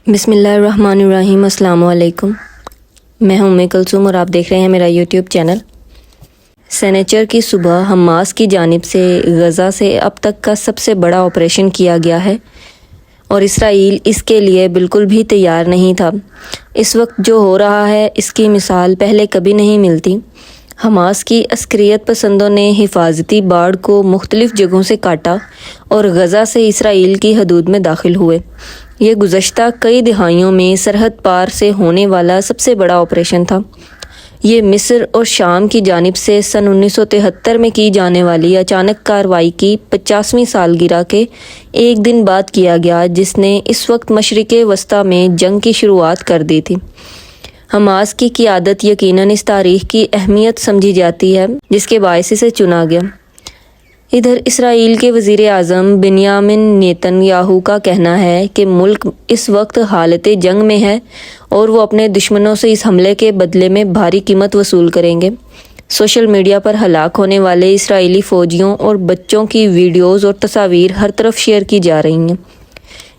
بسم اللہ الرحمن الرحیم۔ السلام علیکم، میں ہوں ام کلثوم اور آپ دیکھ رہے ہیں میرا یوٹیوب چینل۔ سنیچر کی صبح حماس کی جانب سے غزہ سے اب تک کا سب سے بڑا آپریشن کیا گیا ہے اور اسرائیل اس کے لیے بالکل بھی تیار نہیں تھا۔ اس وقت جو ہو رہا ہے اس کی مثال پہلے کبھی نہیں ملتی۔ حماس کی عسکریت پسندوں نے حفاظتی باڑ کو مختلف جگہوں سے کاٹا اور غزہ سے اسرائیل کی حدود میں داخل ہوئے۔ یہ گزشتہ کئی دہائیوں میں سرحد پار سے ہونے والا سب سے بڑا آپریشن تھا۔ یہ مصر اور شام کی جانب سے سن 1973 میں کی جانے والی اچانک کارروائی کی 50ویں سالگرہ کے ایک دن بعد کیا گیا، جس نے اس وقت مشرق وسطیٰ میں جنگ کی شروعات کر دی تھی۔ حماس کی قیادت یقیناً اس تاریخ کی اہمیت سمجھی جاتی ہے جس کے باعث اسے چنا گیا۔ ادھر اسرائیل کے وزیر اعظم بنیامن نیتن یاہو کا کہنا ہے کہ ملک اس وقت حالت جنگ میں ہے اور وہ اپنے دشمنوں سے اس حملے کے بدلے میں بھاری قیمت وصول کریں گے۔ سوشل میڈیا پر ہلاک ہونے والے اسرائیلی فوجیوں اور بچوں کی ویڈیوز اور تصاویر ہر طرف شیئر کی جا رہی ہیں۔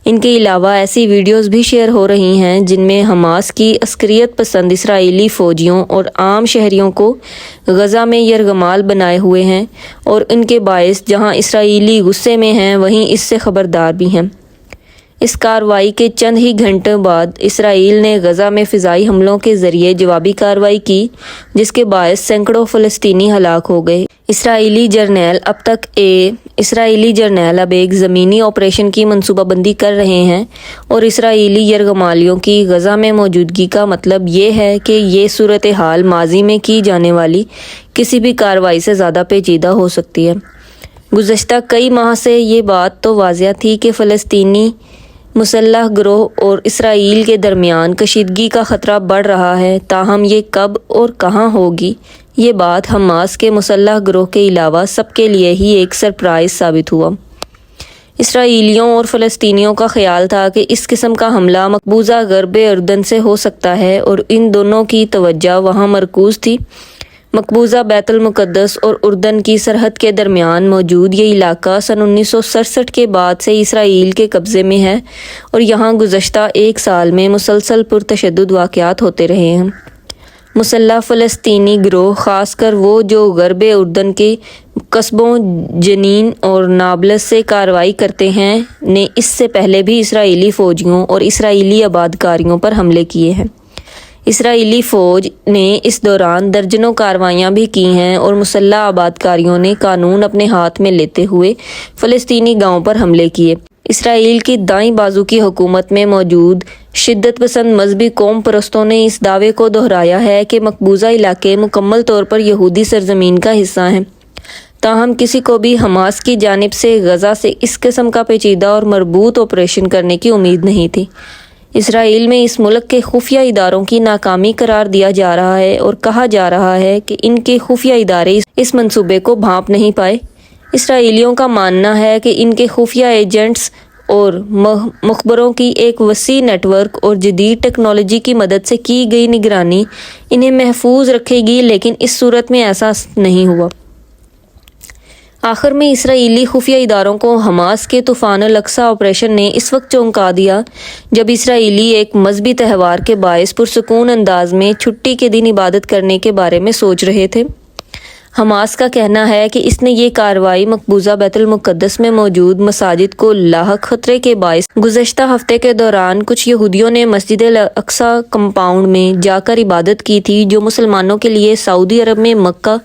ان کے علاوہ ایسی ویڈیوز بھی شیئر ہو رہی ہیں جن میں حماس کی عسکریت پسند اسرائیلی فوجیوں اور عام شہریوں کو غزہ میں یرغمال بنائے ہوئے ہیں اور ان کے باعث جہاں اسرائیلی غصے میں ہیں وہیں اس سے خبردار بھی ہیں۔ اس کارروائی کے چند ہی گھنٹوں بعد اسرائیل نے غزہ میں فضائی حملوں کے ذریعے جوابی کارروائی کی جس کے باعث سینکڑوں فلسطینی ہلاک ہو گئے۔ اسرائیلی جرنیل اب ایک زمینی آپریشن کی منصوبہ بندی کر رہے ہیں اور اسرائیلی یرغمالیوں کی غزہ میں موجودگی کا مطلب یہ ہے کہ یہ صورتحال ماضی میں کی جانے والی کسی بھی کارروائی سے زیادہ پیچیدہ ہو سکتی ہے۔ گزشتہ کئی ماہ سے یہ بات تو واضح تھی کہ فلسطینی مسلح گروہ اور اسرائیل کے درمیان کشیدگی کا خطرہ بڑھ رہا ہے، تاہم یہ کب اور کہاں ہوگی یہ بات حماس کے مسلح گروہ کے علاوہ سب کے لیے ہی ایک سرپرائز ثابت ہوا۔ اسرائیلیوں اور فلسطینیوں کا خیال تھا کہ اس قسم کا حملہ مقبوضہ غرب اردن سے ہو سکتا ہے اور ان دونوں کی توجہ وہاں مرکوز تھی۔ مقبوضہ بیت المقدس اور اردن کی سرحد کے درمیان موجود یہ علاقہ سن 1967 کے بعد سے اسرائیل کے قبضے میں ہے اور یہاں گزشتہ ایک سال میں مسلسل پرتشدد واقعات ہوتے رہے ہیں۔ مسلح فلسطینی گروہ، خاص کر وہ جو غرب اردن کے قصبوں جنین اور نابلس سے کارروائی کرتے ہیں، نے اس سے پہلے بھی اسرائیلی فوجیوں اور اسرائیلی آبادکاریوں پر حملے کیے ہیں۔ اسرائیلی فوج نے اس دوران درجنوں کارروائیاں بھی کی ہیں اور مسلح آبادکاریوں نے قانون اپنے ہاتھ میں لیتے ہوئے فلسطینی گاؤں پر حملے کیے۔ اسرائیل کی دائیں بازو کی حکومت میں موجود شدت پسند مذہبی قوم پرستوں نے اس دعوے کو دہرایا ہے کہ مقبوضہ علاقے مکمل طور پر یہودی سرزمین کا حصہ ہیں، تاہم کسی کو بھی حماس کی جانب سے غزہ سے اس قسم کا پیچیدہ اور مربوط آپریشن کرنے کی امید نہیں تھی۔ اسرائیل میں اس ملک کے خفیہ اداروں کی ناکامی قرار دیا جا رہا ہے اور کہا جا رہا ہے کہ ان کے خفیہ ادارے اس منصوبے کو بھانپ نہیں پائے۔ اسرائیلیوں کا ماننا ہے کہ ان کے خفیہ ایجنٹس اور مخبروں کی ایک وسیع نیٹ ورک اور جدید ٹیکنالوجی کی مدد سے کی گئی نگرانی انہیں محفوظ رکھے گی، لیکن اس صورت میں ایسا نہیں ہوا۔ آخر میں اسرائیلی خفیہ اداروں کو حماس کے طوفان الاقصی آپریشن نے اس وقت چونکا دیا جب اسرائیلی ایک مذہبی تہوار کے باعث پرسکون انداز میں چھٹی کے دن عبادت کرنے کے بارے میں سوچ رہے تھے۔ حماس کا کہنا ہے کہ اس نے یہ کارروائی مقبوضہ بیت المقدس میں موجود مساجد کو لاحق خطرے کے باعث گزشتہ ہفتے کے دوران کچھ یہودیوں نے مسجد الاقصی کمپاؤنڈ میں جا کر عبادت کی تھی، جو مسلمانوں کے لیے سعودی عرب میں مکہ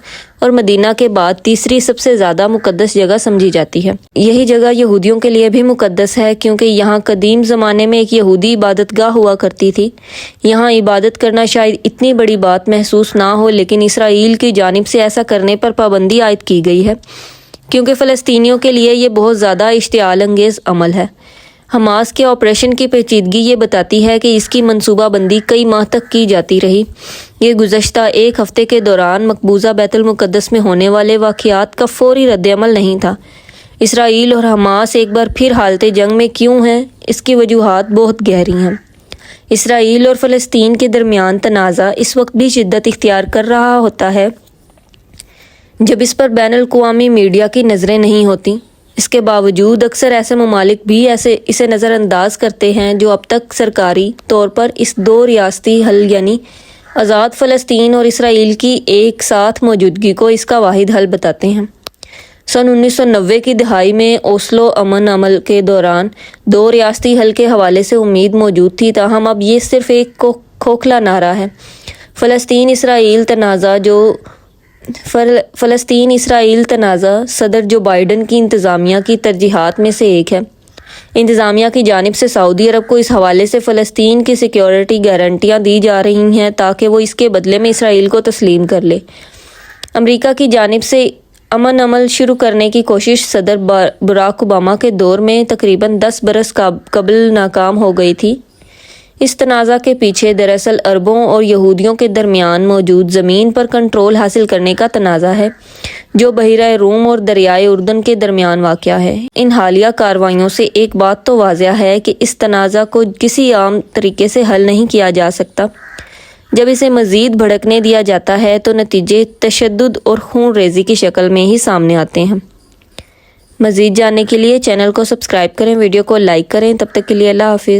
اور مدینہ کے بعد تیسری سب سے زیادہ مقدس جگہ سمجھی جاتی ہے۔ یہی جگہ یہودیوں کے لیے بھی مقدس ہے کیونکہ یہاں قدیم زمانے میں ایک یہودی عبادت گاہ ہوا کرتی تھی۔ یہاں عبادت کرنا شاید اتنی بڑی بات محسوس نہ ہو، لیکن اسرائیل کی جانب سے ایسا کرنے پر پابندی عائد کی گئی ہے کیونکہ فلسطینیوں کے لیے یہ بہت زیادہ اشتعال انگیز عمل ہے۔ حماس کے آپریشن کی پیچیدگی یہ بتاتی ہے کہ اس کی منصوبہ بندی کئی ماہ تک کی جاتی رہی۔ یہ گزشتہ ایک ہفتے کے دوران مقبوضہ بیت المقدس میں ہونے والے واقعات کا فوری رد عمل نہیں تھا۔ اسرائیل اور حماس ایک بار پھر حالت جنگ میں کیوں ہیں؟ اس کی وجوہات بہت گہری ہیں۔ اسرائیل اور فلسطین کے درمیان تنازع اس وقت بھی شدت اختیار کر رہا ہوتا ہے جب اس پر بین الاقوامی میڈیا کی نظریں نہیں ہوتی۔ اس کے باوجود اکثر ایسے ممالک بھی اسے نظر انداز کرتے ہیں جو اب تک سرکاری طور پر اس دو ریاستی حل یعنی آزاد فلسطین اور اسرائیل کی ایک ساتھ موجودگی کو اس کا واحد حل بتاتے ہیں۔ سن 1990 کی دہائی میں اوسلو امن عمل کے دوران دو ریاستی حل کے حوالے سے امید موجود تھی، تاہم اب یہ صرف ایک کھوکھلا نعرہ ہے۔ فلسطین اسرائیل تنازع صدر جو بائیڈن کی انتظامیہ کی ترجیحات میں سے ایک ہے۔ انتظامیہ کی جانب سے سعودی عرب کو اس حوالے سے فلسطین کی سیکیورٹی گارنٹیاں دی جا رہی ہیں تاکہ وہ اس کے بدلے میں اسرائیل کو تسلیم کر لے۔ امریکہ کی جانب سے امن عمل شروع کرنے کی کوشش صدر براک اوباما کے دور میں تقریباً 10 برس قبل ناکام ہو گئی تھی۔ اس تنازع کے پیچھے دراصل عربوں اور یہودیوں کے درمیان موجود زمین پر کنٹرول حاصل کرنے کا تنازع ہے، جو بحیرہ روم اور دریائے اردن کے درمیان واقع ہے۔ ان حالیہ کارروائیوں سے ایک بات تو واضح ہے کہ اس تنازع کو کسی عام طریقے سے حل نہیں کیا جا سکتا۔ جب اسے مزید بھڑکنے دیا جاتا ہے تو نتیجے تشدد اور خون ریزی کی شکل میں ہی سامنے آتے ہیں۔ مزید جاننے کے لیے چینل کو سبسکرائب کریں، ویڈیو کو لائک کریں۔ تب تک کے لیے اللہ حافظ۔